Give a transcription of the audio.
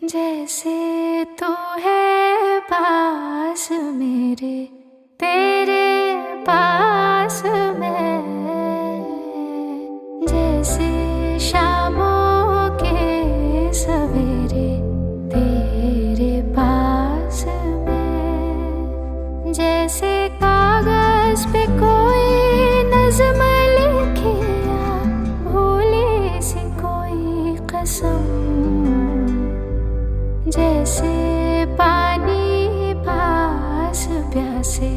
जैसे तू है पास मेरे, तेरे पास मैं, जैसे शामों के सवेरे तेरे पास मैं, जैसे कागज पे कोई नज़्म लिखे या भूली सी कोई कसम, जैसे पानी पास प्यासे